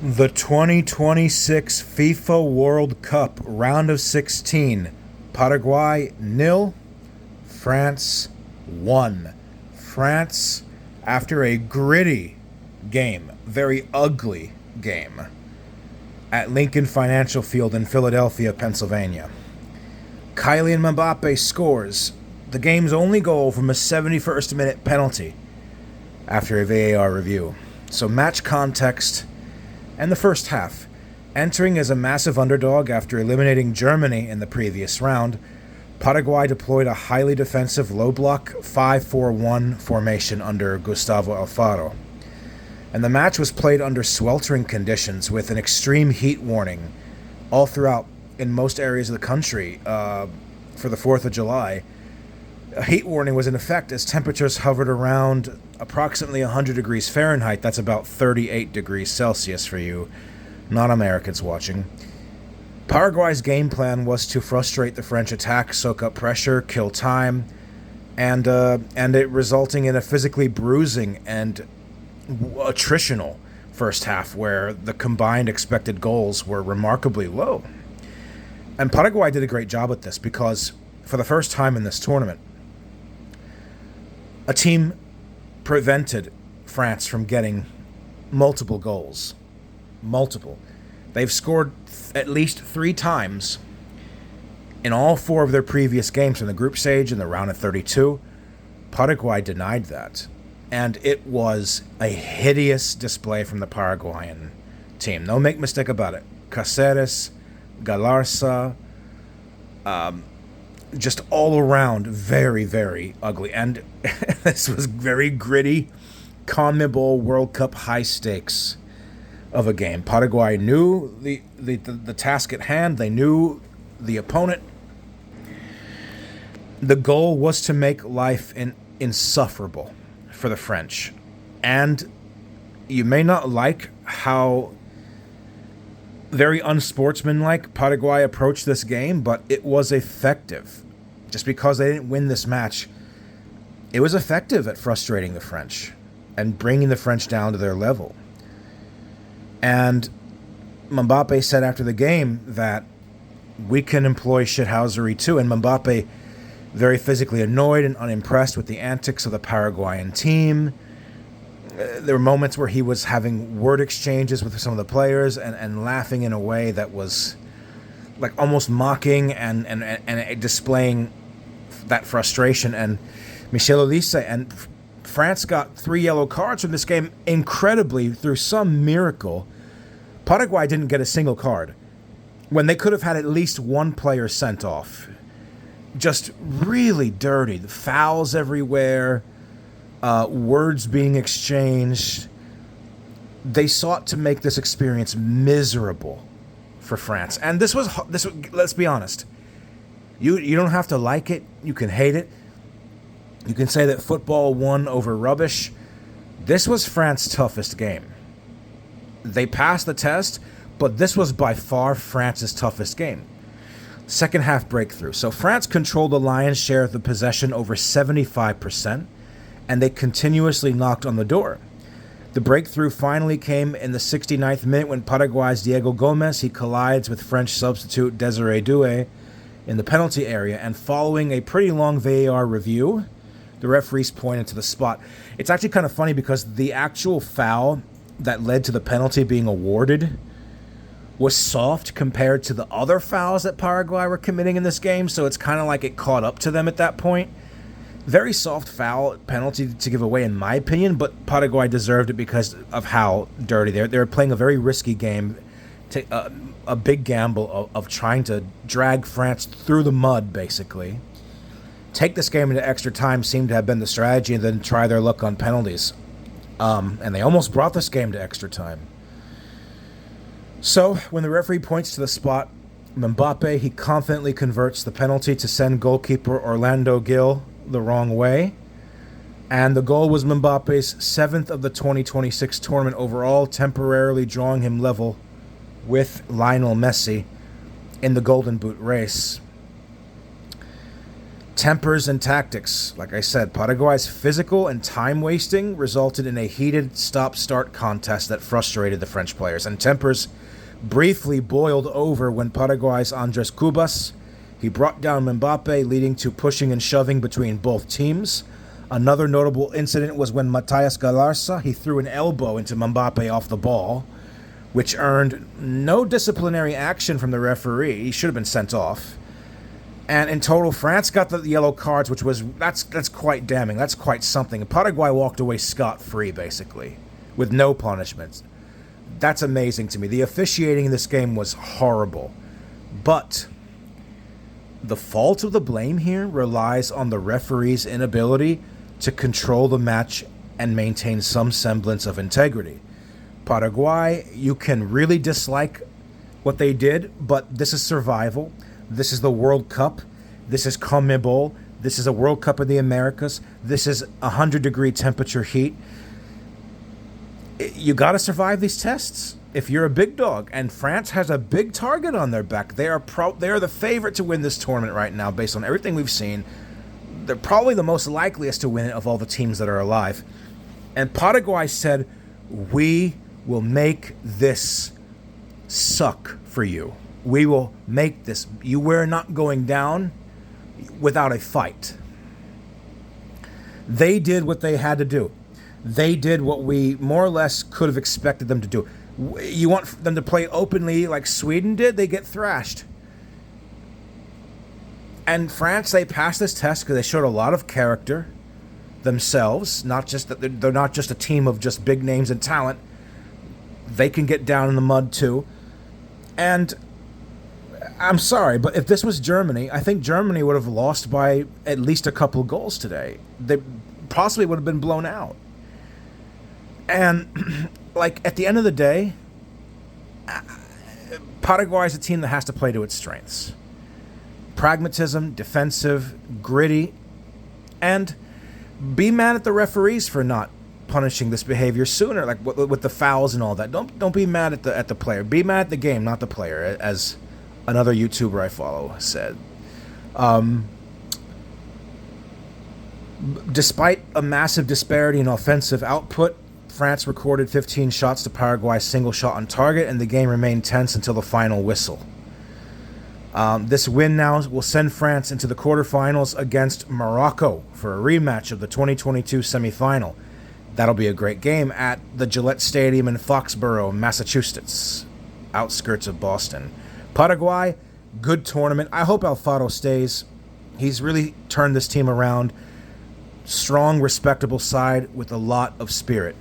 The 2026 FIFA World Cup round of 16. Paraguay nil, France 1. France, after a gritty game, very ugly game, at Lincoln Financial Field in Philadelphia, Pennsylvania. Kylian Mbappe scores the game's only goal from a 71st minute penalty after a VAR review. So match context and the first half. Entering as a massive underdog after eliminating Germany in the previous round, Paraguay deployed a highly defensive low-block 5-4-1 formation under Gustavo Alfaro. And the match was played under sweltering conditions with an extreme heat warning all throughout in most areas of the country for the 4th of July. A heat warning was in effect as temperatures hovered around approximately 100 degrees Fahrenheit. That's about 38 degrees Celsius for you non-Americans watching. Paraguay's game plan was to frustrate the French attack, soak up pressure, kill time, and it resulting in a physically bruising and attritional first half where the combined expected goals were remarkably low. And Paraguay did a great job at this because for the first time in this tournament, a team prevented France from getting multiple goals. Multiple. They've scored at least 3 times in all 4 of their previous games in the group stage in the round of 32. Paraguay denied that. And it was a hideous display from the Paraguayan team. No make mistake about it. Cáceres, Galarza, just all around very, very ugly. And this was very gritty, CONMEBOL World Cup high stakes of a game. Paraguay knew the task at hand. They knew the opponent. The goal was to make life insufferable for the French. And you may not like how very unsportsmanlike Paraguay approached this game, but it was effective. Just because they didn't win this match, it was effective at frustrating the French and bringing the French down to their level. And Mbappe said after the game that we can employ shithousery too. And Mbappe, very physically annoyed and unimpressed with the antics of the Paraguayan team. There were moments where he was having word exchanges with some of the players and laughing in a way that was like almost mocking and displaying that frustration. And Michel Olise and France got 3 yellow cards from this game. Incredibly, through some miracle, Paraguay didn't get a single card when they could have had at least 1 player sent off. Just really dirty. The fouls everywhere. Words being exchanged. They sought to make this experience miserable for France. And this was let's be honest. You don't have to like it. You can hate it. You can say that football won over rubbish. This was France's toughest game. They passed the test, but this was by far France's toughest game. Second half breakthrough. So France controlled the lion's share of the possession, over 75%. And they continuously knocked on the door. The breakthrough finally came in the 69th minute when Paraguay's Diego Gomez, he collides with French substitute Desiré Doué in the penalty area, and following a pretty long VAR review, the referees pointed to the spot. It's actually kind of funny because the actual foul that led to the penalty being awarded was soft compared to the other fouls that Paraguay were committing in this game, so it's kind of like it caught up to them at that point. Very soft foul penalty to give away, in my opinion, but Paraguay deserved it because of how dirty they were playing a very risky game, a big gamble of trying to drag France through the mud, basically. Take this game into extra time seemed to have been the strategy, and then try their luck on penalties. And they almost brought this game to extra time. So, when the referee points to the spot, Mbappe, he confidently converts the penalty to send goalkeeper Orlando Gil the wrong way. And the goal was Mbappe's 7th of the 2026 tournament overall, temporarily drawing him level with Lionel Messi in the Golden Boot race. Tempers and tactics. Like I said, Paraguay's physical and time wasting resulted in a heated stop-start contest that frustrated the French players. And tempers briefly boiled over when Paraguay's Andres Cubas, he brought down Mbappe, leading to pushing and shoving between both teams. Another notable incident was when Matias Galarza, he threw an elbow into Mbappe off the ball, which earned no disciplinary action from the referee. He should have been sent off. And in total, France got the yellow cards, which was that's quite damning. That's quite something. Paraguay walked away scot-free, basically, with no punishments. That's amazing to me. The officiating in this game was horrible. But the fault of the blame here relies on the referee's inability to control the match and maintain some semblance of integrity. Paraguay, you can really dislike what they did, but this is survival. This is the World Cup. This is CONMEBOL. This is a World Cup of the Americas. This is 100-degree temperature heat. You got to survive these tests if you're a big dog. And France has a big target on their back. They are the favorite to win this tournament right now based on everything we've seen. They're probably the most likeliest to win it of all the teams that are alive. And Paraguay said, we will make this suck for you. We will make this. We're not going down without a fight. They did what they had to do. They did what we more or less could have expected them to do. You want them to play openly like Sweden did? They get thrashed. And France, they passed this test because they showed a lot of character themselves. Not just that they're not just a team of just big names and talent. They can get down in the mud too. And I'm sorry, but if this was Germany, I think Germany would have lost by at least a couple of goals today. They possibly would have been blown out. And, like, at the end of the day, Paraguay is a team that has to play to its strengths. Pragmatism, defensive, gritty, and be mad at the referees for not punishing this behavior sooner, like with the fouls and all that. Don't be mad at the player. Be mad at the game, not the player, as another YouTuber I follow said. Despite a massive disparity in offensive output, France recorded 15 shots to Paraguay's single shot on target, and the game remained tense until the final whistle. This win now will send France into the quarterfinals against Morocco for a rematch of the 2022 semifinal. That'll be a great game at the Gillette Stadium in Foxborough, Massachusetts, outskirts of Boston. Paraguay, good tournament. I hope Alfaro stays. He's really turned this team around. Strong, respectable side with a lot of spirit.